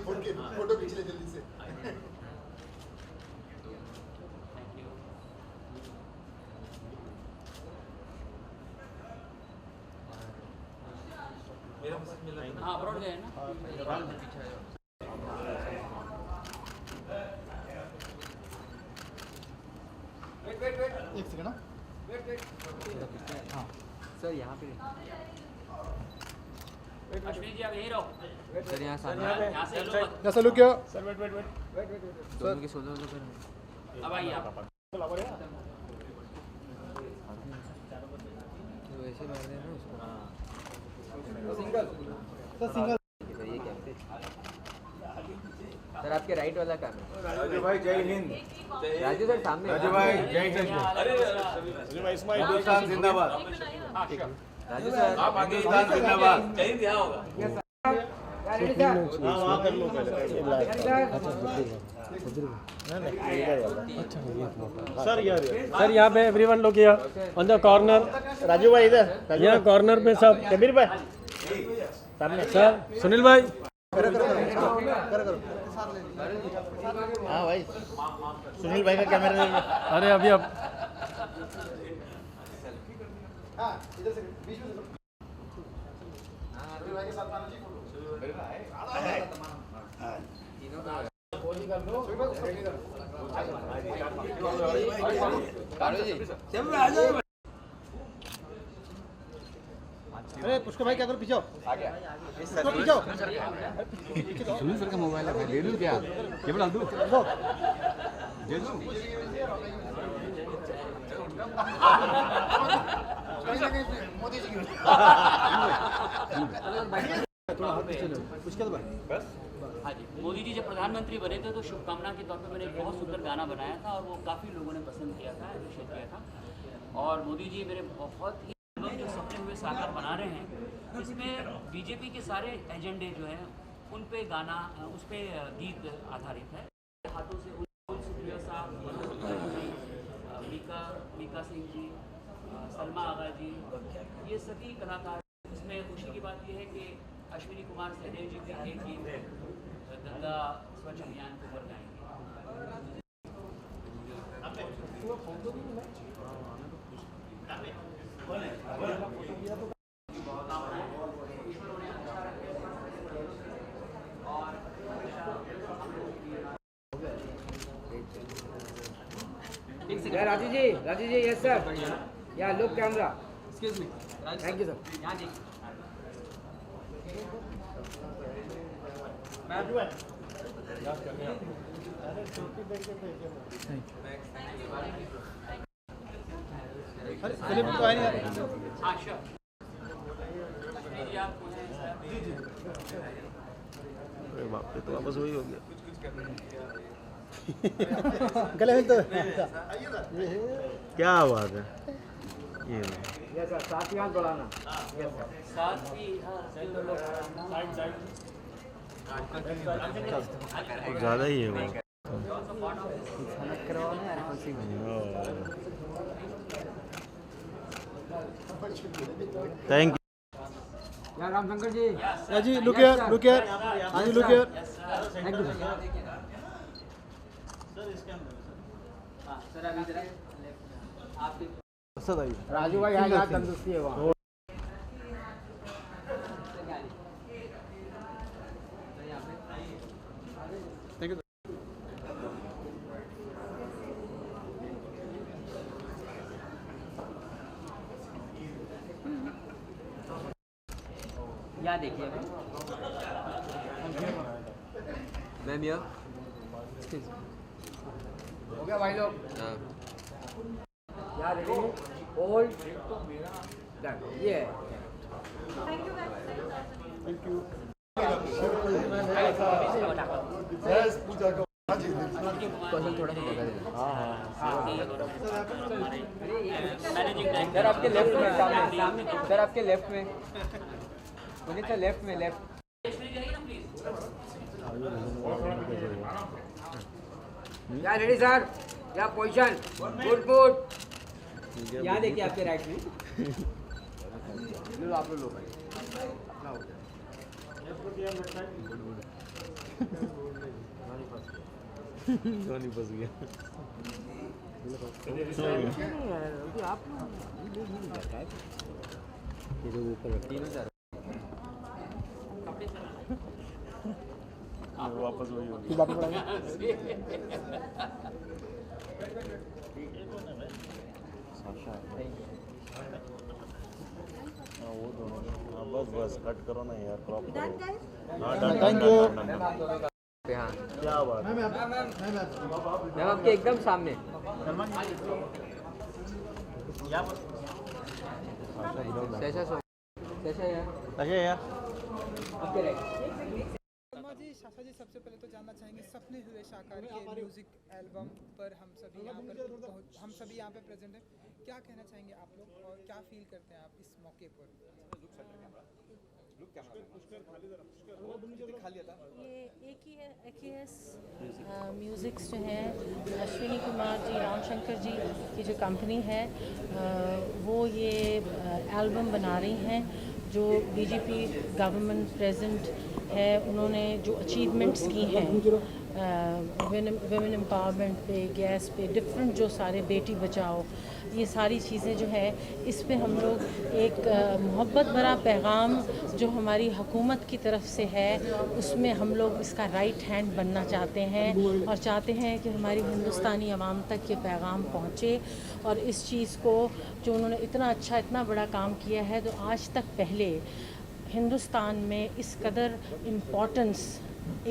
Photo खींच ले जल्दी से। हाँ ब्रॉड गए ना। वेट एक सेकंड। हाँ सर यहाँ पे अश्विनी जी आप यहीं रहो सर। यहाँ से लुक किया सर वेट दोनों की सोलो कर। अब आइए आप वैसे मार देना उसको। सिंगल सर सिंगल सर ये क्या सर आपके राइट वाला काम है। राजू भाई जय हिंद। राजू सर सामने। राजू भाई जय हिंद। हिंदुस्तान जिंदाबाद। राजू सर आप हिंदुस्तान जिंदाबाद। जय हिंद यहाँ होगा। वहाँ कर लो पहले। सर यार सर यहाँ पे एवरीवन लोग यहाँ ऑन द कॉर्नर। राजू भाई इधर यहाँ कॉर्नर पे सब। कबीर भाई सामने। सर सुनील भाई हाँ भाई सुनील भाई का कैमरा। अरे अभी अब इधर से बीच में भाई के साथ मानो जी फोटो। अरे पुष्कर भाई क्या करो पीछे आ गया पीछे सुनील सर का मोबाइल है ले लूँ क्या केवल डाल दूँ दे दूँ। मोदी जी पुष्कर भाई बस। हाँ जी मोदी जी जब प्रधानमंत्री बने थे तो शुभकामना के तौर पे मैंने एक बहुत सुंदर गाना बनाया था और वो काफ़ी लोगों ने पसंद किया था, अप्रिशिएट किया था। और मोदी जी मेरे बहुत ही जो सपने हुए साकार बना रहे हैं इसमें बीजेपी के सारे एजेंडे जो हैं उन पे गाना उस पे गीत आधारित है। हाथों से सुप्रिया साहब, मीका सिंह जी, सलमा आगा जी, ये सभी कलाकार। इसमें खुशी की बात यह है कि अश्विनी कुमार सहदेव जी भी एक गीत गंगा स्वच्छ अभियान को ऊपर गाएंगे। राजू जी यस सर या look camera. Excuse me thank you sir. यहाँ जी फिल्म तो आई नहीं। हाँ श्योर जी आप अरे बाप रे तो वापस वही हो गया। गले में तो क्या बात है ये यस सर साथ ही हाथ बढ़ाना। साथ ही ज़्यादा ही है वो। Thank you. या रामशंकर जी जी लुक हियर हाँ जी look here. Thank you sir. Sir अभी जरा आपके राजू भाई यहाँ तंदुरुस्ती है वहाँ। Thank you. यहाँ देखिए मैम यार हो गया भाई लोग। यार रेडी होल्ड डन ये है। Thank you. क्वेश्चन थोड़ा सा जगह दे। मैनेजिंग सर आपके लेफ्ट में सामने सर आपके लेफ्ट में पुनीत सर लेफ्ट में लेफ्ट। या रेडी सर या पोजीशन गुड गुड। यहाँ देखिए आपके राइट में लो आप लोग भाई। धोनी फंस गया। ये जो ऊपर रखी है ना सर, वापस वही हो गया। हाँ वो दोनों, हाँ बस बस कट करो ना यार, क्रॉप करो। हाँ डन, Thank you. हाँ क्या बात है। मैम आपके एकदम सामने। कैसा यार अच्छा यार आपके राइट। शर्मा जी, शाशा जी, सबसे पहले तो जानना चाहेंगे सपने हुए साकार के म्यूजिक एल्बम पर हम सभी यहाँ पे प्रेजेंट हैं, क्या कहना चाहेंगे आप लोग और क्या फील करते हैं आप इस मौके पर? ये AKS म्यूज़िक्स जो हैं, अश्विनी कुमार जी, रामशंकर जी की जो कंपनी है, वो ये एल्बम बना रही हैं। जो बीजेपी गवर्नमेंट प्रेजेंट है, उन्होंने जो अचीवमेंट्स की हैं वुमेन एम्पावरमेंट पे, गैस पे, डिफरेंट जो सारे बेटी बचाओ, ये सारी चीज़ें जो है, इस पे हम लोग एक मोहब्बत भरा पैगाम जो हमारी हुकूमत की तरफ से है, उसमें हम लोग इसका राइट हैंड बनना चाहते हैं और चाहते हैं कि हमारी हिंदुस्तानी आवाम तक ये पैगाम पहुँचे। और इस चीज़ को जो उन्होंने इतना अच्छा, इतना बड़ा काम किया है, तो आज तक पहले हिंदुस्तान में इस कदर इम्पोर्टेंस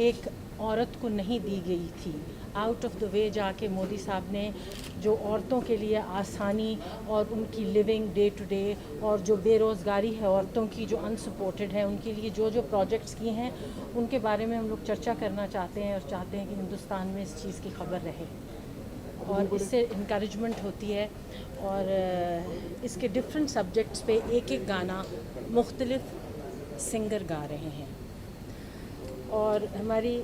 एक औरत को नहीं दी गई थी। आउट ऑफ द वे जाके मोदी साहब ने जो औरतों के लिए आसानी और उनकी लिविंग डे टू डे, और जो बेरोज़गारी है औरतों की, जो अनसपोर्टेड है, उनके लिए जो जो प्रोजेक्ट्स किए हैं, उनके बारे में हम लोग चर्चा करना चाहते हैं और चाहते हैं कि हिंदुस्तान में इस चीज़ की खबर रहे और इससे इंकरेजमेंट होती है। और इसके डिफरेंट सब्जेक्ट्स पे एक एक गाना मुख्तलिफ सिंगर गा रहे हैं। और हमारी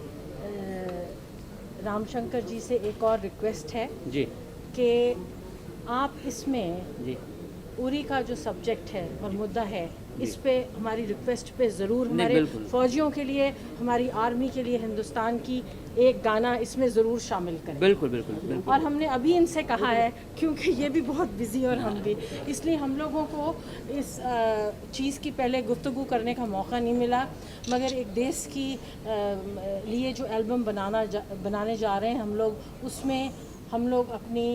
रामशंकर जी से एक और रिक्वेस्ट है जी कि आप इसमें जी उरी का जो सब्जेक्ट है और मुद्दा है, इस पे हमारी रिक्वेस्ट पे ज़रूर नहीं, हमारे बिल्कुल। फ़ौजियों के लिए, हमारी आर्मी के लिए, हिंदुस्तान की एक गाना इसमें ज़रूर शामिल करें। बिल्कुल बिल्कुल बिल्कुल। और हमने अभी इनसे कहा है, क्योंकि ये भी बहुत बिज़ी और हम भी, इसलिए हम लोगों को इस चीज़ की पहले गुफ्तगू करने का मौका नहीं मिला, मगर एक देश की लिए जो एल्बम बनाने जा रहे हैं हम लोग, उसमें हम लोग अपनी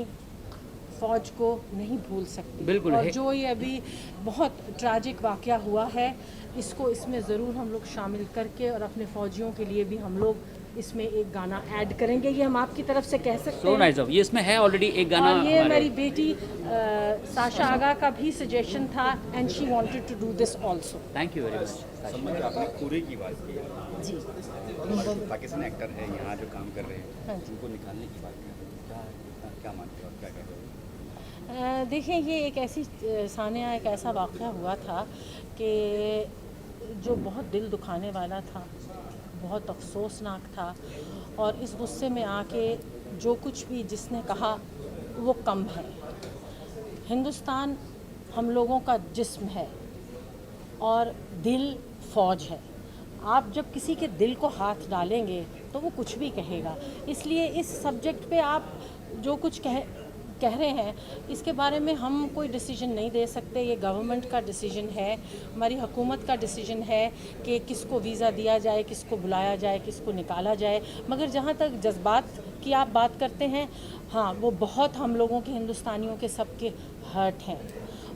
फ़ौज को नहीं भूल सकते। बिल्कुल और है। जो ये अभी बहुत ट्रैजिक वाक़या हुआ है, इसको इसमें ज़रूर हम लोग शामिल करके और अपने फ़ौजियों के लिए भी हम लोग इसमें एक गाना ऐड करेंगे। ये हम आपकी तरफ से कह सकते सो हैं। नाइस ऑफ, ये इसमें है ऑलरेडी एक गाना। और ये हमारे- मेरी बेटी साशा आगा का भी सजेशन था, and she wanted to do this also. Thank you very much. सम्मान जी, आपने पूरे की बात की है। जी पाकिस्तान एक्टर है यहाँ जो काम कर रहे हैं, हाँ जी। उनको निकालने की बात है, क्या मानते हो और क्या कहते हो? देखिए, ये एक ऐसी सानिया, एक ऐसा वाक़या हुआ था कि जो बहुत दिल दुखाने वाला था, बहुत अफसोसनाक था, और इस गुस्से में आके जो कुछ भी जिसने कहा वो कम है। हिंदुस्तान हम लोगों का जिस्म है और दिल फ़ौज है। आप जब किसी के दिल को हाथ डालेंगे तो वो कुछ भी कहेगा। इसलिए इस सब्जेक्ट पे आप जो कुछ कह रहे हैं, इसके बारे में हम कोई डिसीजन नहीं दे सकते। ये गवर्नमेंट का डिसीजन है, हमारी हुकूमत का डिसीजन है कि किसको वीज़ा दिया जाए, किसको बुलाया जाए, किसको निकाला जाए। मगर जहाँ तक जज्बात की आप बात करते हैं, हाँ, वो बहुत हम लोगों के, हिंदुस्तानियों के सबके हर्ट हैं।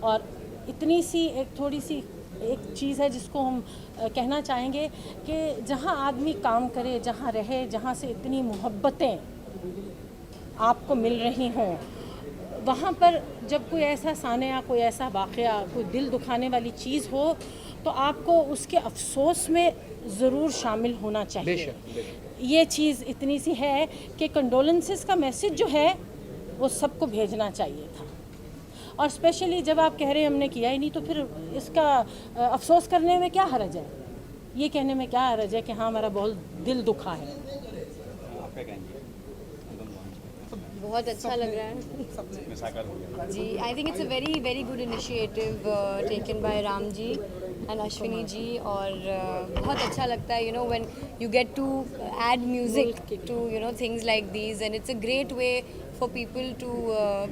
और इतनी सी एक थोड़ी सी एक चीज़ है जिसको हम कहना चाहेंगे कि जहाँ आदमी काम करे, जहाँ रहे, जहाँ से इतनी मोहब्बतें आपको मिल रही हों, वहाँ पर जब कोई ऐसा सानिया, कोई ऐसा वाक़या, कोई दिल दुखाने वाली चीज़ हो, तो आपको उसके अफसोस में ज़रूर शामिल होना चाहिए। ये चीज़ इतनी सी है कि कंडोलेंसेस का मैसेज जो है वो सबको भेजना चाहिए था। और स्पेशली जब आप कह रहे हैं हमने किया ही नहीं, तो फिर इसका अफसोस करने में क्या हर्ज है? ये कहने में क्या हर्ज है कि हाँ, हमारा बहुत दिल दुखा है। आप क्या कहेंगे? बहुत अच्छा लग रहा है जी. I think it's a very good initiative taken by Ram ji and Ashwini ji. और बहुत अच्छा लगता है when you get to add music to things like these, and it's a great way for people to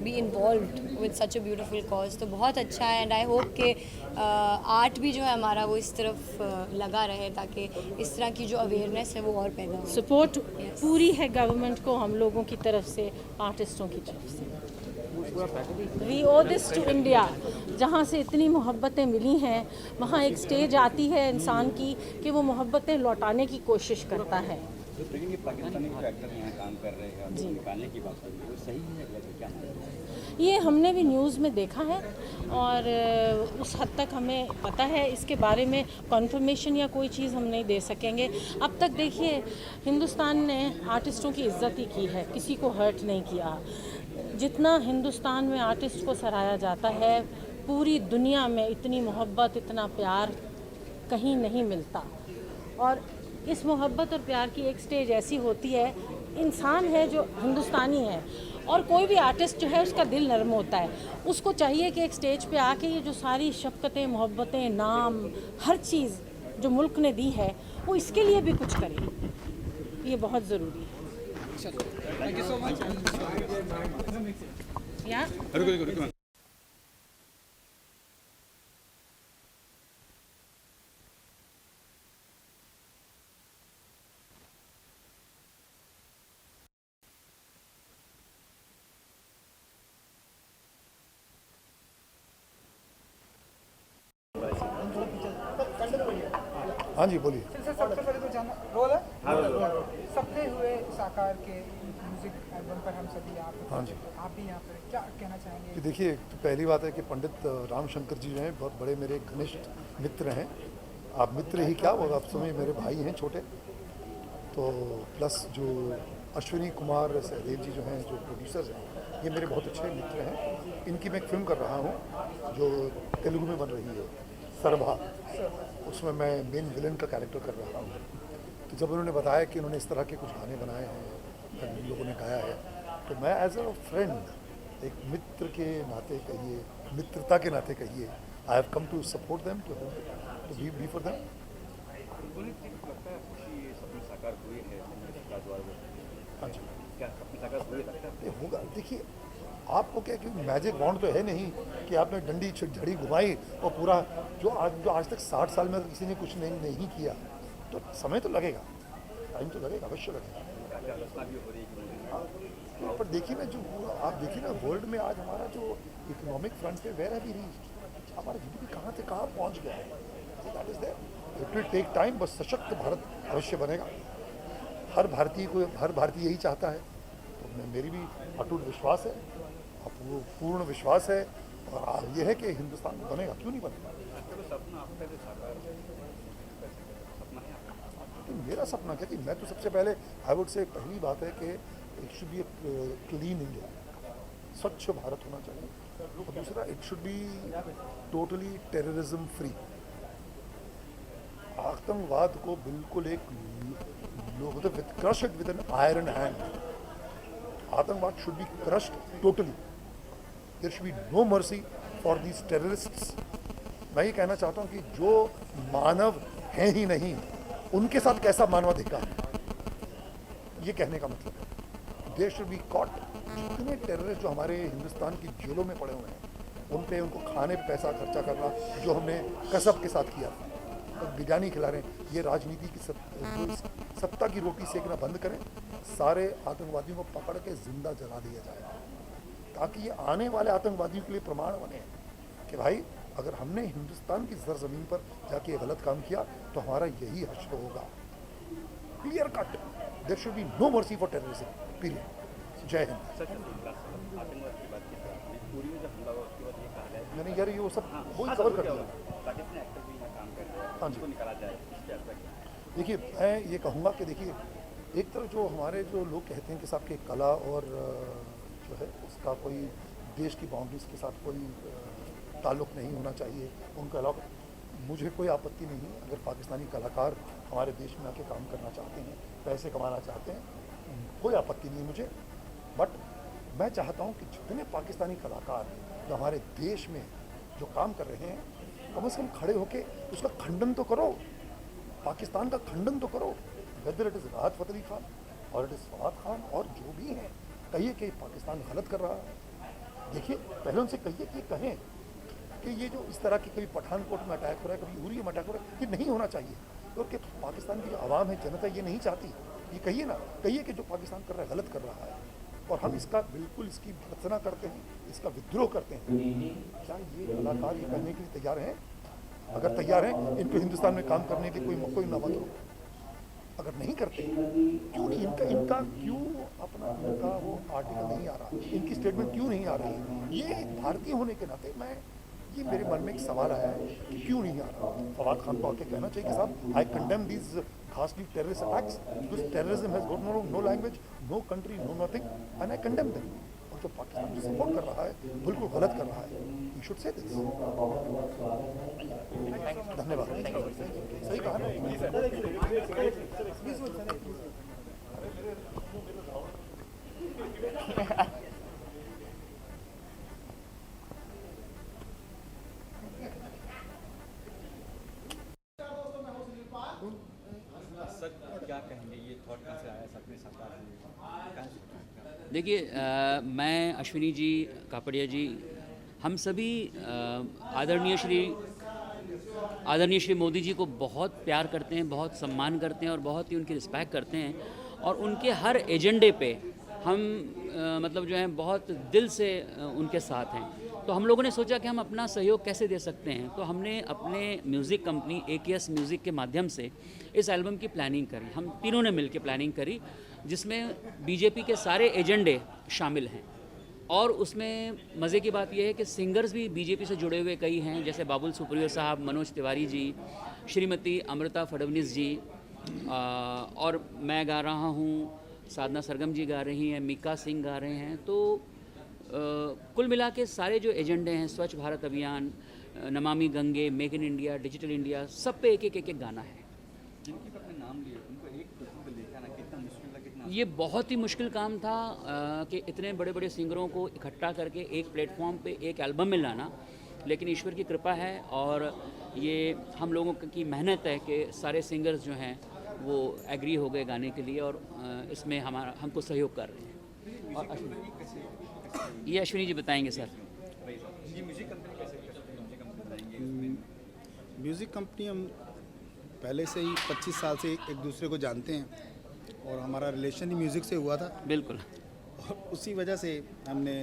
be involved with such a beautiful cause. तो बहुत अच्छा है, and I hope कि आर्ट भी जो है हमारा वो इस तरफ लगा रहे, ताकि इस तरह की जो अवेयरनेस है वो और पैदा हो. सपोर्ट पूरी है गवर्नमेंट को, हम लोगों की तरफ से, आर्टिस्टों की तरफ से. We owe this to India. जहाँ से इतनी मोहब्बतें मिली हैं, वहाँ एक स्टेज आती है इंसान की कि वो मोहब्बतें लौटाने की कोशिश करता है. लेकिन ये पाकिस्तानी जो एक्टर यहाँ काम कर रहे हैं, उनको निकालने की बात करेंगे, वो सही है या क्या मानते हैं? ये हमने भी न्यूज़ में देखा है, और उस हद तक हमें पता है. इसके बारे में कॉन्फर्मेशन या कोई चीज़ हम नहीं दे सकेंगे. अब तक देखिए, हिंदुस्तान ने आर्टिस्टों की इज्जत ही की है, किसी को हर्ट नहीं किया. जितना हिंदुस्तान में आर्टिस्ट को सराहा जाता है, पूरी दुनिया में इतनी मोहब्बत, इतना प्यार कहीं नहीं मिलता. और इस मोहब्बत और प्यार की एक स्टेज ऐसी होती है, इंसान है जो हिंदुस्तानी है, और कोई भी आर्टिस्ट जो है उसका दिल नरम होता है. उसको चाहिए कि एक स्टेज पे आके ये जो सारी शफ़क़तें, मोहब्बतें, नाम, हर चीज़ जो मुल्क ने दी है, वो इसके लिए भी कुछ करे. ये बहुत ज़रूरी है. Thank you so much. या हाँ जी बोलिए. सबसे पहले तो जाना रोल है सपने हुए साकार के म्यूजिक एल्बम पर हम सभी यहाँ पे. हाँ जी. आप भी यहाँ पर क्या कहना चाहेंगे? कि देखिए, तो पहली बात है कि पंडित रामशंकर जी जो हैं बहुत बड़े मेरे घनिष्ठ मित्र हैं. आप मित्र ही क्या, वो आप समय मेरे भाई हैं छोटे. तो प्लस जो अश्विनी कुमार सहदेव जी जो हैं, जो प्रोड्यूसर्स हैं, ये मेरे बहुत अच्छे मित्र हैं. इनकी मैं एक फिल्म कर रहा हूँ जो तेलुगु में बन रही है, सरभा. उसमें मैं मेन विलन का कैरेक्टर कर रहा हूँ. तो जब उन्होंने बताया कि उन्होंने इस तरह के कुछ गाने बनाए हैं, लोगों ने गाया है, तो मैं एज अ फ्रेंड, एक मित्र के नाते कहिए, मित्रता के नाते कहिए, I have come to support them, to be for them. हाँ जी. क्या सपने साकार हुए लगता है? होगा. देखिए, आपको क्या कि मैजिक वॉन्ड तो है नहीं कि आपने डंडी झड़ी घुमाई और पूरा जो आज तक 60 साल में किसी ने कुछ नहीं किया. तो समय तो लगेगा, टाइम तो लगेगा, अवश्य लगेगा. हाँ, पर देखिए ना, जो आप देखिए ना, वर्ल्ड में आज हमारा जो इकोनॉमिक फ्रंट पे वेयर हैव वी रीच्ड, हमारा जीडीपी कहाँ से कहाँ पहुँच गया है. That is there. It will take time. बस सशक्त भारत अवश्य बनेगा. हर भारतीय यही चाहता है. तो मेरी भी अटूट विश्वास है, वो पूर्ण विश्वास है, और ये है कि हिंदुस्तान बनेगा. क्यों नहीं बनेगा? मेरा सपना क्या कि मैं तो सबसे पहले आई वुड से पहली बात है कि it should be clean India, Swachh Bharat होना चाहिए. और दूसरा, it should be totally terrorism free. आतंकवाद को बिल्कुल एक crush it with an iron hand. आतंकवाद should be crushed totally. There should be no mercy for these terrorists. मैं ये कहना चाहता हूँ कि जो मानव हैं ही नहीं, उनके साथ कैसा मानवाधिकार, ये कहने का मतलब है. There should be caught. जितने टेररिस्ट जो हमारे हिंदुस्तान की जेलों में पड़े हुए हैं, उन पे उनको खाने पे पैसा खर्चा करना जो हमने कसब के साथ किया, तो बिरयानी खिला रहे हैं. ये राजनीति की सत्ता की रोटी सेकना बंद करें. सारे आतंकवादियों को पकड़ के जिंदा जला दिया जाए, ताकि ये आने वाले आतंकवादियों के लिए प्रमाण बने कि भाई, अगर हमने हिंदुस्तान की सरजमीन पर जाके ये गलत काम किया तो हमारा यही हश्र होगा. Clear cut. There should be no mercy for terrorism. Period. जय हिंद. मैंने यार ये वो सब वही कवर कर दिया. हाँ जी. देखिए, मैं ये कहूँगा कि देखिए, एक तरफ जो हमारे जो लोग कहते हैं कि साहब के कला और जो है उसका कोई देश की बाउंड्रीज के साथ कोई ताल्लुक़ नहीं होना चाहिए, उनके अलावा मुझे कोई आपत्ति नहीं. अगर पाकिस्तानी कलाकार हमारे देश में आके काम करना चाहते हैं, पैसे कमाना चाहते हैं, कोई आपत्ति नहीं मुझे. बट मैं चाहता हूँ कि जितने पाकिस्तानी कलाकार जो हमारे देश में जो काम कर रहे हैं, कम से कम खड़े होके उसका खंडन तो करो, पाकिस्तान का खंडन तो करो। वेदर इट इज़ राहत फ़तेह अली खान और इट इज़ फवाद खान और जो भी हैं, कहिए कि पाकिस्तान गलत कर रहा है। देखिए, पहले उनसे कहिए कि कहें कि ये जो इस तरह की कभी पठानकोट में अटैक हो रहा है, कभी उरी में अटैक हो रहा है, ये नहीं होना चाहिए। और कि पाकिस्तान की जो आवाम है, जनता, ये नहीं चाहती। ये कहिए ना, कहिए कि जो पाकिस्तान कर रहा है गलत कर रहा है, और हम इसका बिल्कुल इसकी भर्त्सना करते हैं, इसका विद्रोह करते हैं। क्या ये कलाकार ये करने के लिए तैयार हैं? अगर तैयार हैं, इनको हिंदुस्तान में काम करने के कोई मौका दो। अगर नहीं करते, क्यों नहीं इनका क्यों अपना इनका वो आर्टिकल नहीं आ रहा, इनकी स्टेटमेंट क्यों नहीं आ रही? ये भारतीय होने के नाते ये मेरे मन में एक सवाल आया है कि क्यों नहीं आ रहा। फवाद खान को आके कहना चाहिए कि साहब, आई कंडेम दीज घासली terrorist attacks, because terrorism has got no language, no country, no nothing, and I condemn them. और जो पाकिस्तान को सपोर्ट कर रहा है, बिल्कुल गलत कर रहा है। You should say this. धन्यवाद। सही कहा ना। क्या कहेंगे, ये थॉट कहाँ से आया अपने साथ? देखिए, मैं, अश्विनी जी, कापड़िया जी, हम सभी आदरणीय श्री मोदी जी को बहुत प्यार करते हैं, बहुत सम्मान करते हैं और बहुत ही उनकी रिस्पेक्ट करते हैं। और उनके हर एजेंडे पे हम मतलब जो है बहुत दिल से उनके साथ हैं। तो हम लोगों ने सोचा कि हम अपना सहयोग कैसे दे सकते हैं, तो हमने अपने म्यूज़िक कंपनी AKS म्यूज़िक के माध्यम से इस एल्बम की प्लानिंग करी। हम तीनों ने मिलकर प्लानिंग करी, जिसमें बीजेपी के सारे एजेंडे शामिल हैं। और उसमें मज़े की बात यह है कि सिंगर्स भी बीजेपी से जुड़े हुए कई हैं, जैसे बाबुल सुप्रियो साहब, मनोज तिवारी जी, श्रीमती अमृता फडणवीस जी, और मैं गा रहा हूँ, साधना सरगम जी गा रही हैं, मीका सिंह गा रहे हैं। तो कुल मिला के सारे जो एजेंडे हैं, स्वच्छ भारत अभियान, Namami Gange, make in India, digital India, सब पे एक एक गाना है। जिनके अपने नाम लिए, उनको एक पे लिखा ना, कितना मुश्किल था, कितना ये बहुत ही मुश्किल काम था कि इतने बड़े बड़े सिंगरों को इकट्ठा करके एक प्लेटफॉर्म पे एक एल्बम में लाना, लेकिन ईश्वर की कृपा है और ये हम लोगों की मेहनत है कि सारे सिंगर्स जो हैं वो एग्री हो गए गाने के लिए और इसमें हमको सहयोग कर रहे हैं। और ये अश्विनी जी बताएंगे सर। म्यूज़िक कंपनी हम पहले से ही 25 साल से एक दूसरे को जानते हैं और हमारा रिलेशन ही म्यूज़िक से हुआ था। बिल्कुल। और उसी वजह से हमने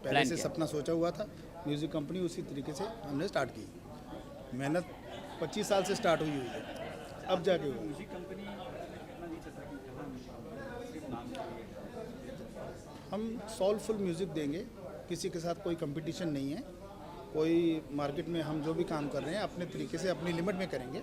पहले से सपना सोचा हुआ था, म्यूज़िक कंपनी उसी तरीके से हमने स्टार्ट की। मेहनत 25 साल से स्टार्ट हुई है, अब जाके हुआ। म्यूजिक कंपनी हम सोलफुल म्यूज़िक देंगे, किसी के साथ कोई कंपटीशन नहीं है, कोई मार्केट में हम जो भी काम कर रहे हैं अपने तरीके से अपनी लिमिट में करेंगे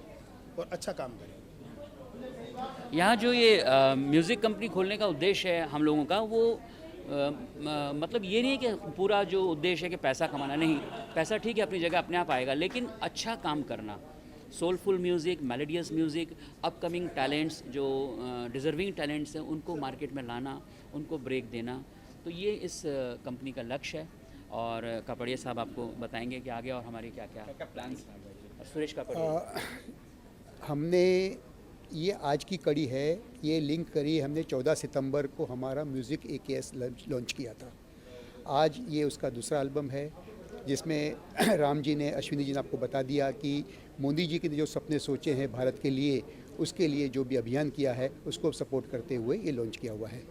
और अच्छा काम करेंगे। यहाँ जो ये म्यूज़िक कंपनी खोलने का उद्देश्य है हम लोगों का, वो मतलब ये नहीं है कि पूरा जो उद्देश्य है कि पैसा कमाना, नहीं, पैसा ठीक है अपनी जगह अपने आप आएगा, लेकिन अच्छा काम करना, soulful music, melodious music, upcoming talents जो डिज़र्विंग टैलेंट्स हैं उनको मार्केट में लाना, उनको ब्रेक देना, तो ये इस कंपनी का लक्ष्य है। और कापड़िया साहब आपको बताएंगे कि आगे और हमारे क्या क्या प्लान्स। सुरेश कापड़िया। हमने ये आज की कड़ी है, ये लिंक करी हमने 14 सितंबर को हमारा म्यूज़िक AKS लॉन्च किया था। आज ये उसका दूसरा एल्बम है जिसमें राम जी ने, अश्विनी जी ने आपको बता दिया कि मोदी जी के जो सपने सोचे हैं भारत के लिए, उसके लिए जो भी अभियान किया है उसको सपोर्ट करते हुए ये लॉन्च किया हुआ है।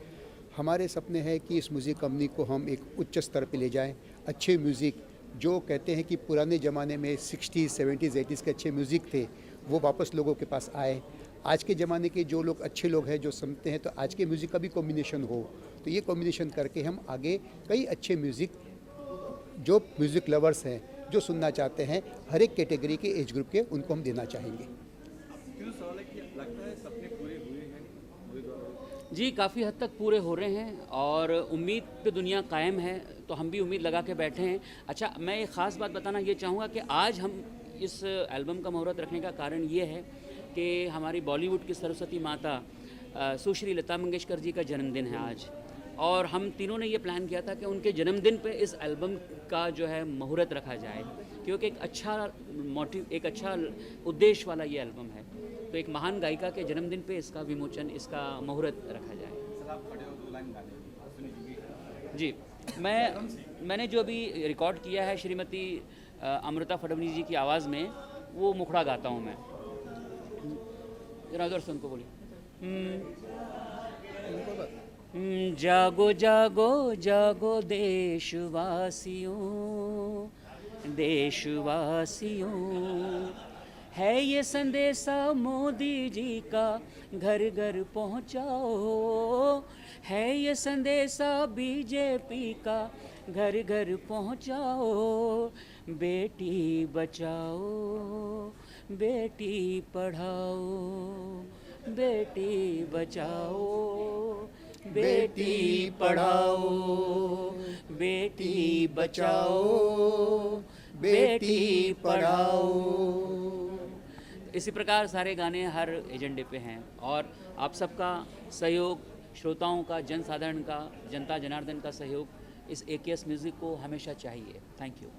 हमारे सपने हैं कि इस म्यूज़िक कंपनी को हम एक उच्च स्तर पे ले जाएं। अच्छे म्यूज़िक जो कहते हैं कि पुराने ज़माने में 60s, 70s, 80s के अच्छे म्यूज़िक थे, वो वापस लोगों के पास आए। आज के ज़माने के जो लोग अच्छे लोग हैं जो सुनते हैं, तो आज के म्यूज़िक का भी कॉम्बिनेशन हो, तो ये कॉम्बिनेशन करके हम आगे कई अच्छे म्यूज़िक, जो म्यूज़िक लवर्स हैं, जो सुनना चाहते हैं, हर एक कैटेगरी के एज ग्रुप के, उनको हम देना चाहेंगे। जी, काफ़ी हद तक पूरे हो रहे हैं और उम्मीद पे दुनिया कायम है, तो हम भी उम्मीद लगा के बैठे हैं। अच्छा, मैं एक ख़ास बात बताना ये चाहूँगा कि आज हम इस एल्बम का मुहूर्त रखने का कारण ये है कि हमारी बॉलीवुड की सरस्वती माता सुश्री लता मंगेशकर जी का जन्मदिन है आज, और हम तीनों ने ये प्लान किया था कि उनके जन्मदिन पे इस एल्बम का जो है मुहूर्त रखा जाए, क्योंकि एक अच्छा मोटिव, एक अच्छा उद्देश्य वाला ये एल्बम है। तो एक महान गायिका के जन्मदिन पे इसका विमोचन, इसका मुहूर्त रखा जाए। जी, मैंने जो अभी रिकॉर्ड किया है श्रीमती अमृता फडणवीस जी की आवाज़ में, वो मुखड़ा गाता हूँ मैं। जरा उधर से उनको बोलिए। जागो जागो जागो देशवासियों, देशवासियों, है ये संदेशा मोदी जी का घर घर पहुँचाओ, है ये संदेशा बीजेपी का घर घर पहुँचाओ। बेटी बचाओ, बेटी पढ़ाओ, बेटी बचाओ, बेटी पढ़ाओ, बेटी बचाओ, बेटी पढ़ाओ। इसी प्रकार सारे गाने हर एजेंडे पे हैं और आप सबका सहयोग, श्रोताओं का, जनसाधारण का, जनता जनार्दन का सहयोग इस AKS म्यूज़िक को हमेशा चाहिए। Thank you.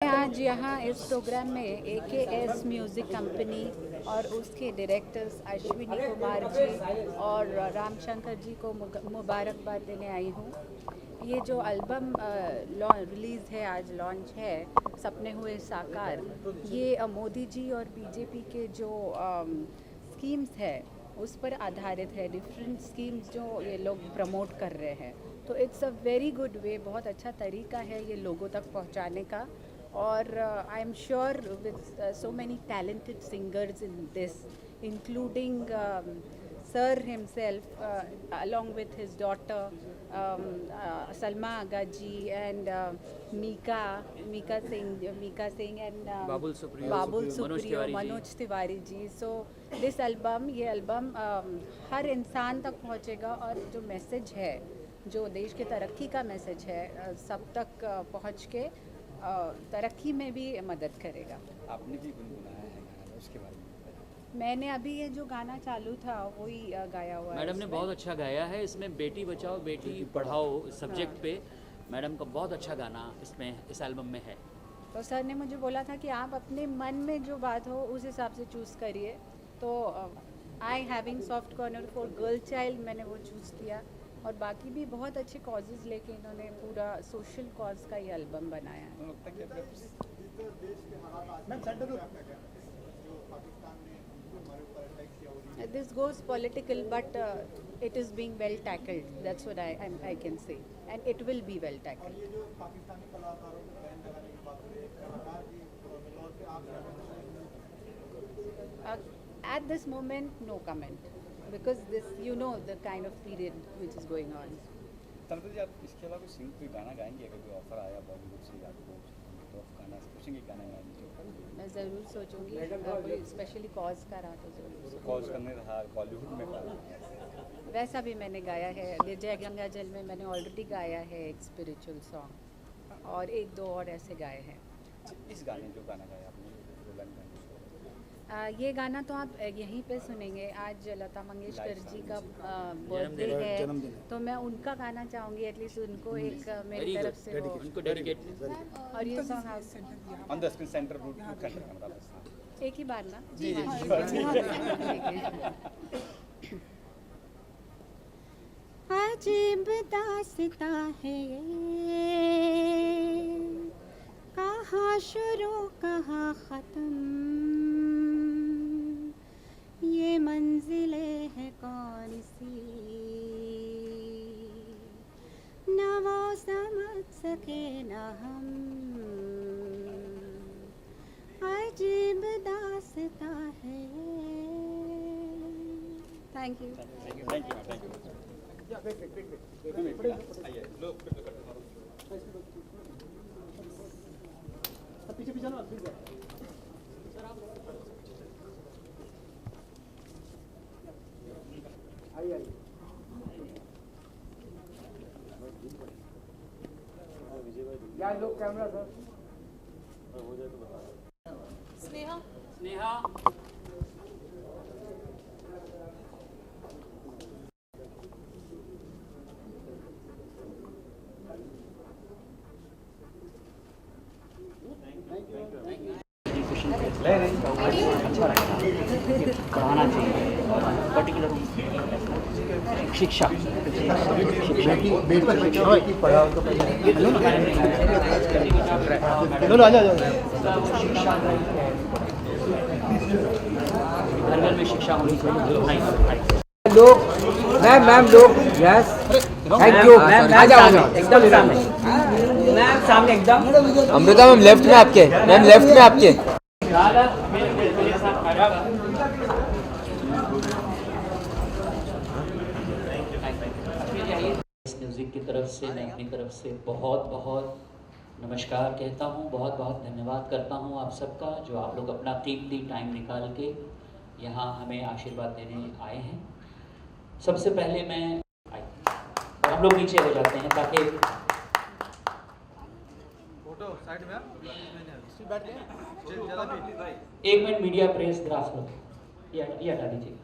आज यहाँ इस प्रोग्राम में AKS म्यूज़िक कंपनी और उसके डायरेक्टर्स अश्विनी कुमार जी और रामशंकर जी को मुबारकबाद देने आई हूँ। ये जो एल्बम रिलीज़ है, आज लॉन्च है, सपने हुए साकार, ये मोदी जी और बीजेपी के जो स्कीम्स है उस पर आधारित है। डिफरेंट स्कीम्स जो ये लोग प्रमोट कर रहे हैं, तो it's a very good way, बहुत अच्छा तरीका है ये लोगों तक पहुंचाने का। और I am sure with so many talented singers in this, including sir himself along with his daughter Salma Aga ji and Mika Singh and Babul Supriyo, Manoj Tiwari ji. So this album, ये album हर इंसान तक पहुँचेगा और जो message है जो देश के तरक्की का मैसेज है सब तक पहुंच के तरक्की में भी मदद करेगा। आपने भी गुनगुनाया है गाना, उसके बारे में मैंने अभी ये जो गाना चालू था वही गाया हुआ है। मैडम ने बहुत अच्छा गाया है इसमें, बेटी बचाओ बेटी पढ़ाओ सब्जेक्ट पे मैडम का बहुत अच्छा गाना इसमें इस एल्बम में है। तो सर ने मुझे बोला था कि आप अपने मन में जो बात हो उस हिसाब से चूज़ करिए, तो I having soft corner for girl child मैंने वो चूज़ किया, और बाकी भी बहुत अच्छे कॉजेज़ लेके इन्होंने पूरा सोशल कॉज का ये एल्बम बनाया है। This goes political, but it is being well tackled. That's what I can say, and it will be well tackled. At this moment, no comment, because this, you know, the kind of period which is going on. Tanuja जी, आप इसके अलावा सिंग कोई गाना गाएंगे? अगर कोई offer आया बॉलीवुड से आपको तो आप गाना सोचेंगे, गाना गाएंगे? मैं ज़रूर सोचूंगी, कोई स्पेशली कॉज का रहा तो ज़रूर। कॉज करने रहा बॉलीवुड में गाना वैसा भी मैंने गाया है, जय गंगा जल में मैंने ऑलरेडी गाया है एक स्पिरिचुअल सॉन्ग, और एक दो और ऐसे गाए हैं। इस गाने जो गाना गाया आपने ये गाना तो आप यहीं पे सुनेंगे। आज लता मंगेशकर जी का बर्थडे है, तो मैं उनका गाना चाहूँगी, एटलीस्ट उनको एक मेरी तरफ से वो उनको डेडिकेट। और ये song on the screen centre route centre एक ही बार ना जी अजीब दास्ता है ये, कहाँ शुरू कहाँ ख़त्म, ये मंजिलें है कौन सी, न वो समझ सके न हम, अजीब दास्ता है। Thank you. पीछे पीछे ना या लोग कैमरा सर हो जाए तो बता। स्नेहा स्नेहा पढ़ाना चाहिए, पर्टिकुलर शिक्षा घर घर में शिक्षा होनी चाहिए। लोग मैम लोग यस थैंक यू आ जाओ एकदम सामने मैम, सामने एकदम। अमृता मैम लेफ्ट में आपके, मैम लेफ्ट में आपके। इस म्यूज़िक की तरफ से मैं अपनी तरफ से बहुत बहुत नमस्कार कहता हूँ, बहुत बहुत धन्यवाद करता हूँ आप सबका, जो आप लोग अपना कीमती टाइम निकाल के यहाँ हमें आशीर्वाद देने आए हैं। सबसे पहले मैं हम लोग नीचे हो जाते हैं ताकि फोटो साइड में बैठ के 1 मिनट मीडिया प्रेस ग्राफ लो, ये हटा दीजिए।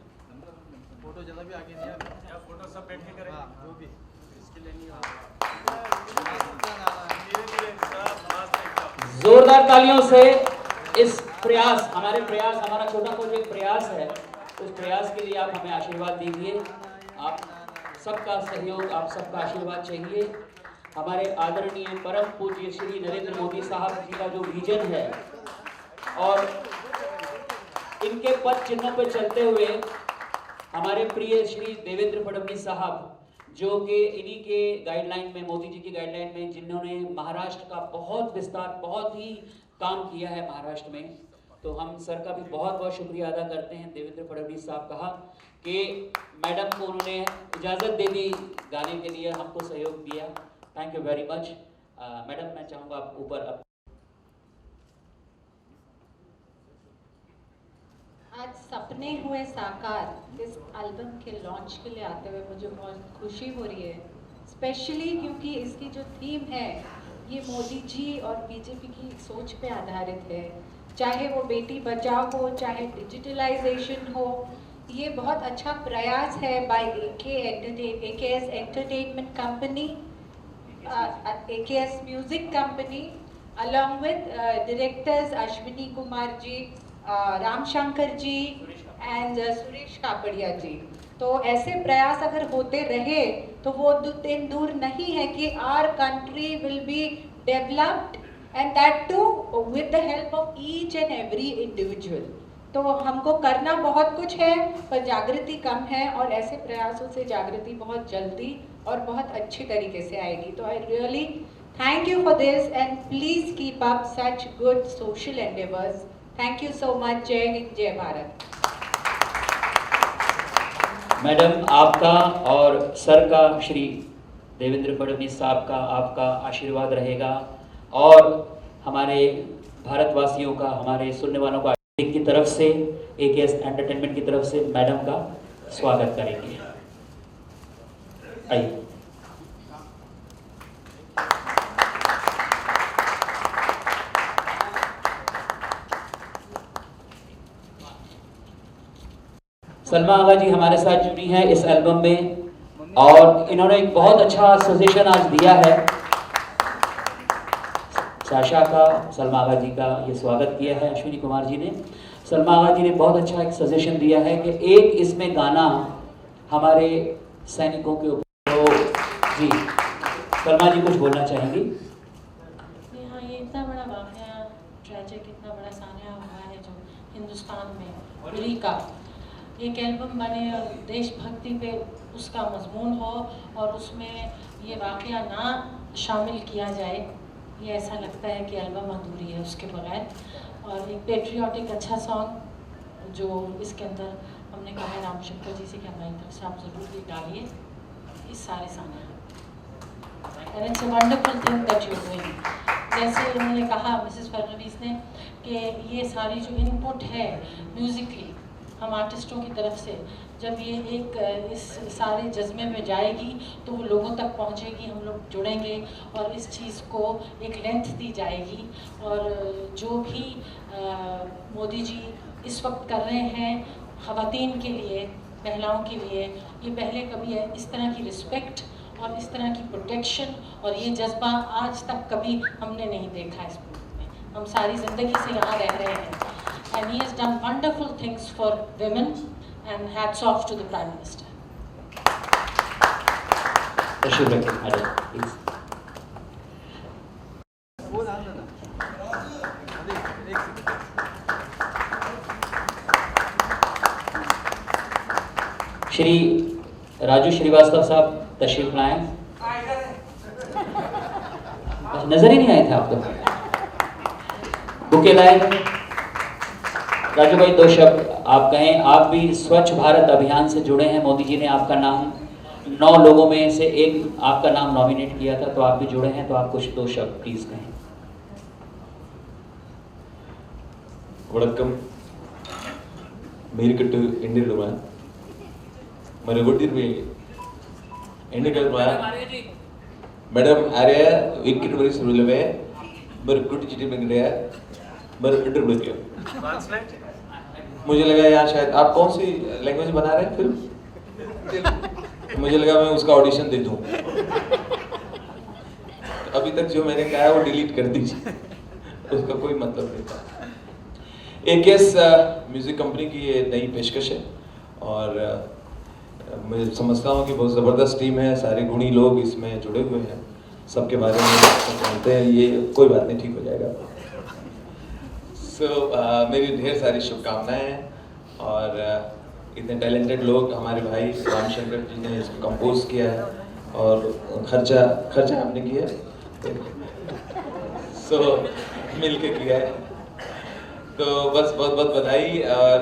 फोटो ज़्यादा भी आगे नहीं है, फोटो सब बैठ के करें जो भी इसके लिए नहीं। जोरदार तालियों से इस प्रयास, हमारा छोटा प्रोजेक्ट प्रयास है, उस प्रयास के लिए आप हमें आशीर्वाद दीजिए। आप सबका सहयोग, आप सबका आशीर्वाद चाहिए। हमारे आदरणीय परम पूज्य श्री नरेंद्र मोदी साहब जी का जो विजन है, और इनके पद चिन्हों पर चलते हुए हमारे प्रिय श्री देवेंद्र फडणवीस साहब, जो कि इन्हीं के गाइडलाइन में, मोदी जी की गाइडलाइन में, जिन्होंने महाराष्ट्र का बहुत विस्तार, बहुत ही काम किया है महाराष्ट्र में, तो हम सर का भी बहुत बहुत शुक्रिया अदा करते हैं। देवेंद्र फडणवीस साहब कहा कि मैडम को उन्होंने इजाज़त दे दी गाने के लिए, हमको सहयोग दिया। Thank you very much madam. मैं चाहूँगा आप ऊपर आज सपने हुए साकार इस एल्बम के लॉन्च के लिए आते हुए मुझे बहुत खुशी हो रही है स्पेशली क्योंकि इसकी जो थीम है ये मोदी जी और बीजेपी की सोच पे आधारित है। चाहे वो बेटी बचाओ हो, चाहे डिजिटलाइजेशन हो, ये बहुत अच्छा प्रयास है by AKS entertainment company, AKS music company, along with directors Ashwini Kumar ji, Ram Shankar ji and Suresh Kapadia ji. तो ऐसे प्रयास अगर होते रहे तो वो दिन दूर नहीं है कि our country will be developed and that too with the help of each and every individual। तो हमको करना बहुत कुछ है पर जागृति कम है, और ऐसे प्रयासों से जागृति बहुत जल्दी और बहुत अच्छी तरीके से आएगी। तो I really thank you for this and please keep up such good social endeavors। Thank you so much। जय हिंद, जय भारत। मैडम, आपका और सर का, श्री देवेंद्र फडणवीस साहब का, आपका आशीर्वाद रहेगा और हमारे भारतवासियों का, हमारे सुनने वालों का की तरफ से, AKS एंटरटेनमेंट की तरफ से मैडम का स्वागत करेंगे। आइए। सलमा आगा जी हमारे साथ जुड़ी हैं इस एल्बम में और इन्होंने एक बहुत अच्छा सजेशन आज दिया है। साशा का, सलमा आगा जी का ये स्वागत किया है अश्विनी कुमार जी ने। सलमा आगा जी ने बहुत अच्छा एक सजेशन दिया है कि एक इसमें गाना हमारे सैनिकों के ऊपर। जी सलमा जी कुछ बोलना चाहेंगी? हाँ, ये इतना बड़ा वाक़या, ट्रेजिक, इतना बड़ा सान्या हुआ है जो हिंदुस्तान में उरी का एक एल्बम बने और देशभक्ति पे उसका मजमून हो और उसमें ये वाक़या ना शामिल किया जाए, ये ऐसा लगता है कि एल्बम अधूरी है उसके बगैर। और एक पेट्रियाटिक अच्छा सॉन्ग जो इसके अंदर हमने कहा है राम शंकर जी से कि हमारी तरफ से आप ज़रूर ये डालिए इस सारे साने। And it's a wonderful thing that you doing. जैसे उन्होंने कहा मिसेस फडणवीस ने कि ये सारी जो इनपुट है म्यूज़िकली हम आर्टिस्टों की तरफ से, जब ये एक इस सारे जज्बे में जाएगी तो वो लोगों तक पहुंचेगी, हम लोग जुड़ेंगे और इस चीज़ को एक लेंथ दी जाएगी। और जो भी मोदी जी इस वक्त कर रहे हैं ख़वातीन के लिए, महिलाओं के लिए, ये पहले कभी इस तरह की रिस्पेक्ट और इस तरह की प्रोटेक्शन और ये जज्बा आज तक कभी हमने नहीं देखा इस मुल्क में। हम सारी ज़िंदगी से यहाँ रह रहे हैं। And he has done wonderful things for women, and hats off to the Prime Minister. Shri Raju Srivastava साहब तशरीफ लाएं। नजर ही नहीं आए थे आप तो। बुके लाए। राजू भाई, दो शब्द आप कहें। आप भी स्वच्छ भारत अभियान से जुड़े हैं, मोदी जी ने आपका नाम 9 लोगों में से एक आपका नाम नॉमिनेट किया था, तो आप भी जुड़े हैं, तो आप कुछ 2 शब्द प्लीज कहें। वणक्कम, मेरिकट्टु एंडिरुवा मरे गोट्टिरुवे एंडिरुवा मैडम आर्य विकेट वरिस रुलवे मरे कुटी चिटी मंगड़े मरे इंटरव्यू किया। मुझे लगा यार शायद आप कौन सी लैंग्वेज बना रहे हैं फिल्म, मुझे लगा मैं उसका ऑडिशन दे दूं। अभी तक जो मैंने कहा है वो डिलीट कर दीजिए, उसका कोई मतलब नहीं था। AKS म्यूजिक कंपनी की ये नई पेशकश है और मैं समझता हूँ कि बहुत ज़बरदस्त टीम है, सारे गुणी लोग इसमें जुड़े हुए हैं, सबके बारे में जानते हैं। ये कोई बात नहीं, ठीक हो जाएगा। मेरी ढेर सारी शुभकामनाएं हैं और इतने टैलेंटेड लोग, हमारे भाई रामशंकर जी ने इसको कंपोज किया है और खर्चा आपने किया है, मिल के किया है, तो बस बहुत बहुत बधाई। और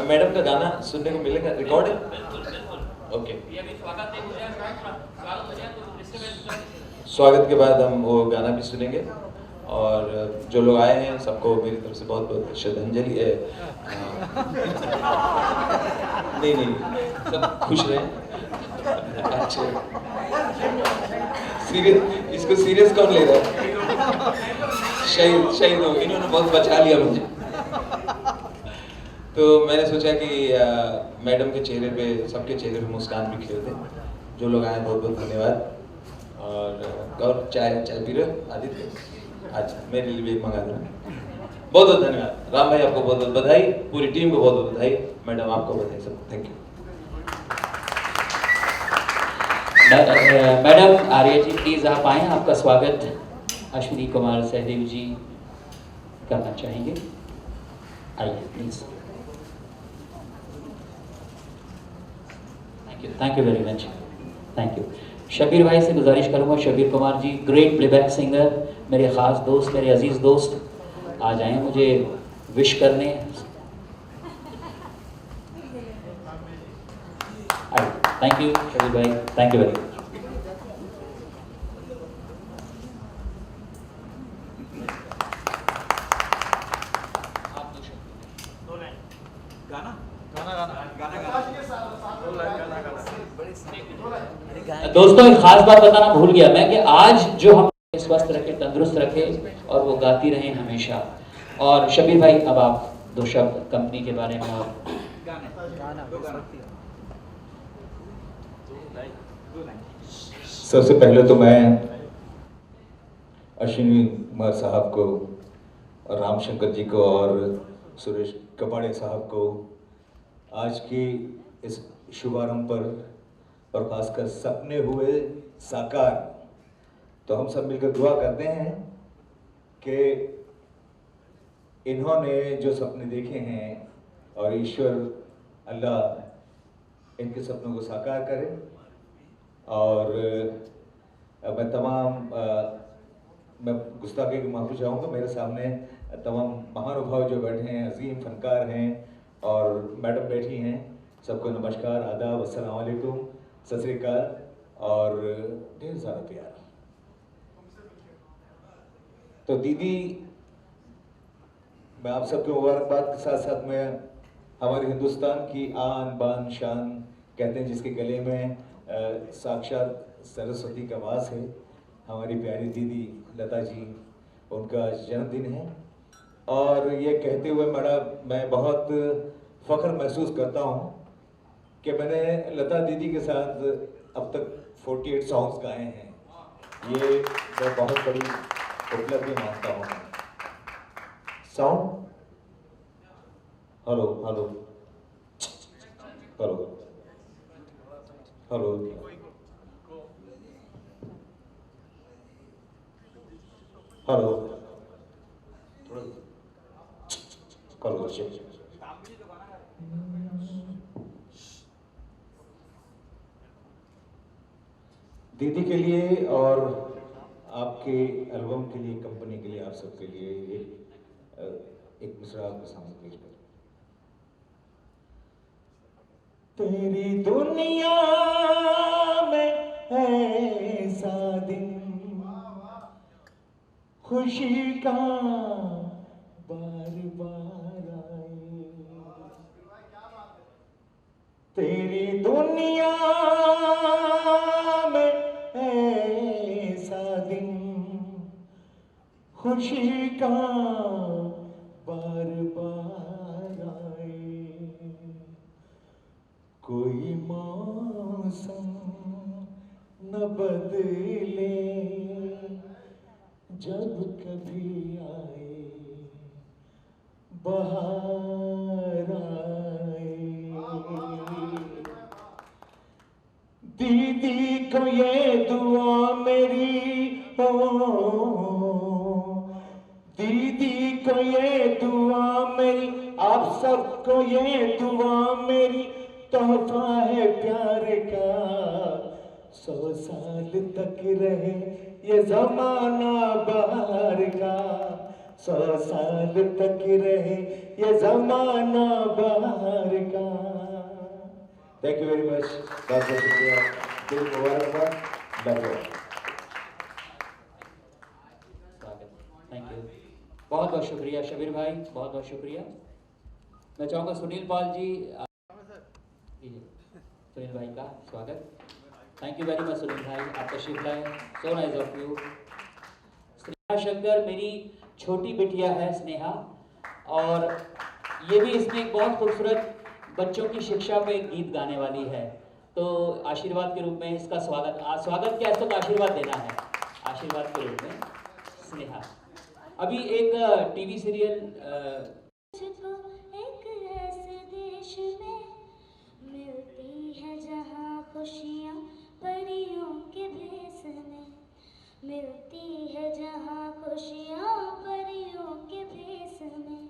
मैडम का गाना सुनने को मिलेगा, रिकॉर्ड है? ओके, स्वागत के बाद हम वो गाना भी सुनेंगे और जो लोग आए हैं सबको मेरी तरफ से बहुत बहुत श्रद्धांजलि है। नहीं सब खुश रहें, अच्छे सीरियस, इसको सीरियस कौन ले रहा है? शहीद हो, इन्होंने बहुत बचा लिया मुझे। तो मैंने सोचा कि मैडम के चेहरे पे, सबके चेहरे पे मुस्कान भी खिले दे। जो लोग आए बहुत बहुत धन्यवाद। और चाय पी रहे हो आदित्य? अच्छा, मेरे लिए भी एक मंगा देना। बहुत बहुत धन्यवाद राम भाई, आपको बहुत बहुत बधाई, पूरी टीम को बहुत बहुत बधाई, मैडम आपको बधाई सबको। Thank you. Madam Arya ji please आप आए, आपका स्वागत अश्विनी कुमार सहदेव जी करना चाहेंगे। आइए please. Thank you very much, thank you. Shabir भाई से गुजारिश करूंगा, Shabir Kumar ji great playback singer, मेरे ख़ास दोस्त, मेरे अजीज़ दोस्त, आ जाएं मुझे विश करने। थैंक यू शबीर भाई, थैंक यू वेरी मच। दोस्तों एक खास बात बताना भूल गया मैं कि आज जो हम स्वस्थ रखे, तंदुरुस्त रखे और वो गाती रहे हमेशा। और शबीर भाई अब आप दो शब्द कंपनी के बारे में और सबसे पहले तो मैं अश्विनी कुमार साहब को और रामशंकर जी को और सुरेश कपाड़े साहब को आज की इस शुभारंभ पर और खासकर सपने हुए साकार, तो हम सब मिलकर दुआ करते हैं कि इन्होंने जो सपने देखे हैं और ईश्वर अल्लाह इनके सपनों को साकार करे। और मैं गुस्ताखी की माफ़ी चाहूँगा, मेरे सामने तमाम महानुभाव जो बैठे हैं, अजीम फनकार हैं और मैडम बैठी हैं, सबको नमस्कार, आदाब, अस्सलाम वालेकुम, सत श्री अकाल और ढेर सारा प्यार। तो दीदी, मैं आप सबके मुबारकबाद के साथ साथ में हमारे हिंदुस्तान की आन बान शान कहते हैं जिसके गले में साक्षात सरस्वती का वास है, हमारी प्यारी दीदी लता जी, उनका जन्मदिन है। और ये कहते हुए मैं बहुत फ़ख्र महसूस करता हूँ कि मैंने लता दीदी के साथ अब तक 48 सॉन्ग्स गाए हैं। ये मैं बहुत बड़ी उपलब्धि मानता हूँ। Sound, hello hello hello hello, hello hello, दीदी के लिए और आपके एल्बम के लिए, कंपनी के लिए, आप सबके लिए एक मिसरा आपके सामने पेश करें। तेरी दुनिया में ऐसा दिन खुशी का बार बार आए, तेरी दुनिया में ऐसा दिन खुशी का बार बार आए, कोई मौसम न बदले जब कभी आए बहार आए, दीदी को ये दुआ मेरी हो, दीदी को ये दुआ मेरी, आप सबको ये दुआ मेरी, तोहफा है प्यार का, 100 साल तक रहे ये जमाना बहार का, 100 साल तक रहे ये जमाना बहार का। थैंक यू वेरी मच, बहुत बहुत शुक्रिया, दिल मुबारकबाद, धन्यवाद। थैंक यू, बहुत बहुत शुक्रिया शबीर भाई, बहुत बहुत शुक्रिया। मैं चाहूँगा सुनील पाल जी, सुनील भाई का स्वागत। Thank you very much Sunil भाई, आप तशरीफ लाए, सो nice of you. Sneha Shankar मेरी छोटी बिटिया है स्नेहा, और ये भी इसमें एक बहुत खूबसूरत बच्चों की शिक्षा पे एक गीत गाने वाली है, तो आशीर्वाद के रूप में इसका स्वागत क्या, इसको तो आशीर्वाद देना है, आशीर्वाद के रूप में स्नेहा। अभी एक टीवी सीरियल एक ऐसे देश में मिलती है जहाँ खुशियाँ परियों के भेस में, मिलती है जहाँ खुशियाँ परियों के भेस में।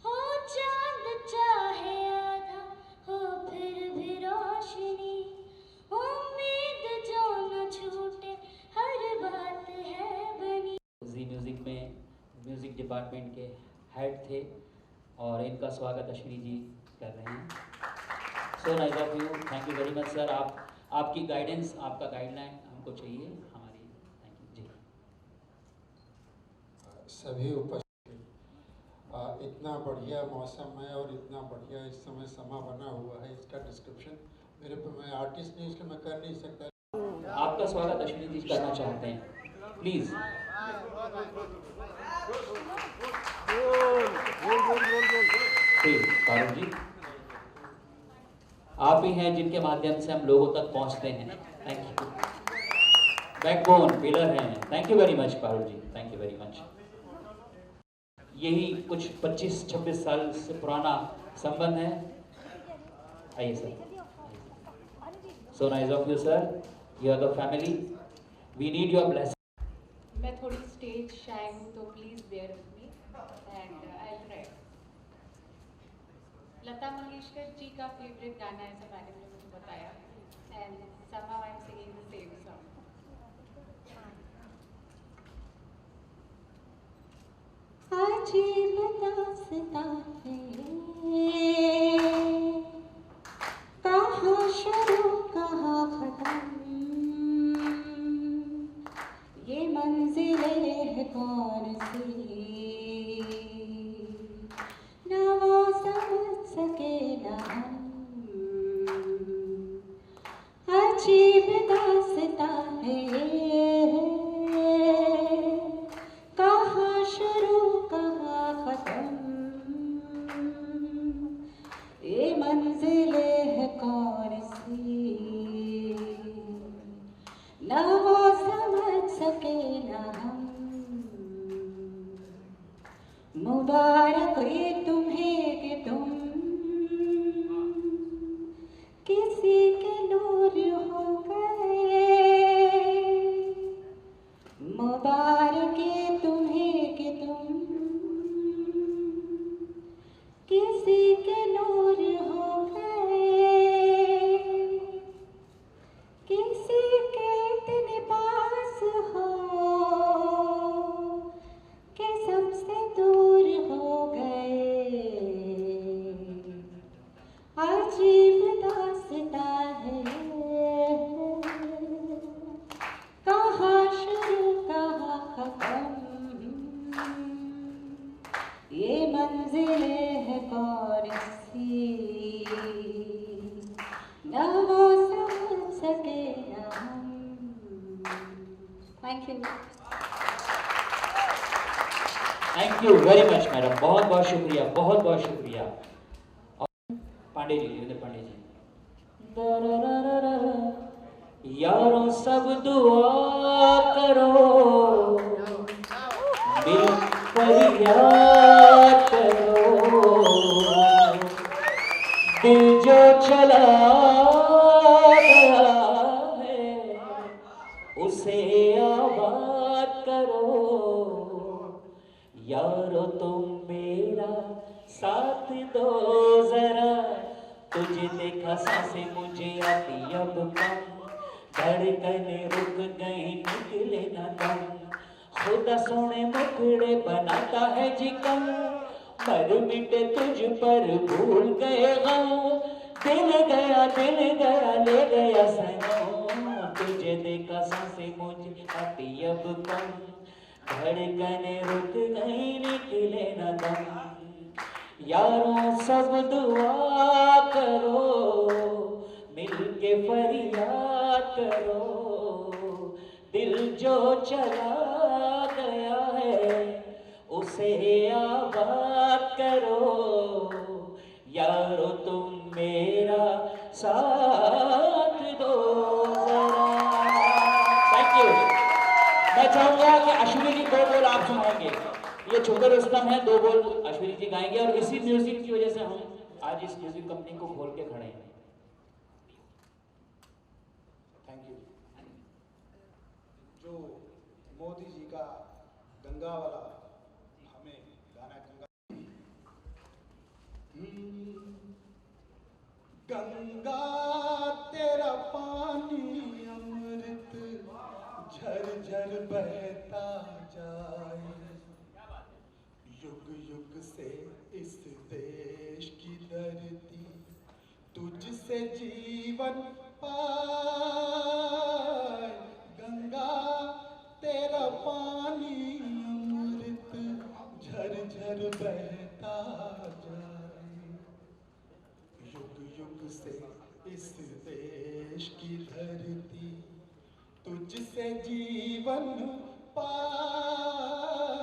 हो चांद चाहे आधा हो फिर भी रोशनी, उम्मीद जो न छूटे हर बात है बनी। जी म्यूजिक में म्यूजिक डिपार्टमेंट के हेड थे और इनका स्वागत अश्विनी जी कर रहे हैं। सो nice of you, thank you very much sir. आपकी गाइडेंस, आपका गाइडलाइन हमको चाहिए हमारी। थैंक यू जी। सभी उपस्थित, इतना बढ़िया मौसम है और इतना बढ़िया इस समय समा बना हुआ है, इसका डिस्क्रिप्शन मेरे पे, मैं आर्टिस्ट नहीं इसलिए मैं कर नहीं सकता। आपका स्वागत अश्विनी जी करना चाहते हैं, प्लीज। पारुल जी, आप ही हैं जिनके माध्यम से हम लोगों तक पहुंचते हैं। थैंक यू, बैकबोन पिलर हैं। Thank you very much Parul ji, thank you very much. यही कुछ 25-26 साल से पुराना संबंध है। आइए sir. So nice of you sir, you are the family, we need your blessing. मैं थोड़ी स्टेज शाय हूँ, तो please bear with me and I will try. Lata Mangeshkar ji का फेवरेट गाना है, ऐसा मैडम ने मुझे बताया, and somehow I am singing the same song. अजीब दास्तां है, कहाँ शुरू कहाँ खत्म, ये मंजिलें है कौन सी, ना वो समझ सके ना हम। अजीब दास्तां है, कहाँ शुरू कहाँ खत्म, ये मंजिलें है कौन सी, ना वो समझ सके ना हम। मुबारक ये तुम्हें कि तुम किसी के नूर हो गए, मुबारक ये तुम्हें कि तुम किसी के नूर हो गए, किसी के इतने पास हो कि सबसे दूर हो गए। अजीब दास्तां है, कहाँ शुरू कहाँ खत्म, ये मंजिलें है कौन सी, ना वो समझ सके ना हम। Thank you. Thank you very much madam, बहुत बहुत शुक्रिया, बहुत बहुत शुक्रिया। पांडे जी, देवेंद्र पांडे जी। यारों सब दुआ करो, मिलकर याद करो, दिल जो चला गया है उसे आबाद करो। यारो तुम मेरा साथ दो जरा, तुझे देखा सांसें मुझे आती अब कम, धड़कने रुक गई निकले ना दम, खुदा सोने मुखड़े बनाता है जी कम, मर मिटे तुझ पर भूल गए गम, दिल गया ले गया सनम, तुझे देखा सांसें मुझे आती अब कम, धड़कने रुक गई निकले ना दम। यारों सब दुआ करो, मिल के फरियाद करो, दिल जो चला गया है उसे आबाद करो, यारो तुम मेरा साथ दो जरा। Thank you. मैं चाहूंगा कि अश्विनी जी 2 बोल आप सुनाएंगे, ये छोटे रुस्तम है, 2 बोल अश्विनी जी गाएंगे और इसी म्यूजिक की वजह से हम आज इस म्यूजिक कंपनी को खोल के खड़े हैं। Thank you. जो मोदी जी का गंगा वाला हमें गाना गंगा तेरा पानी अमृत झरझर बहता जाए, युग युग से इस देश की धरती तुझसे जीवन पाए, गंगा तेरा पानी अमृत झरझर बहता जाए, युग युग से इस देश की धरती तुझसे जीवन पाए।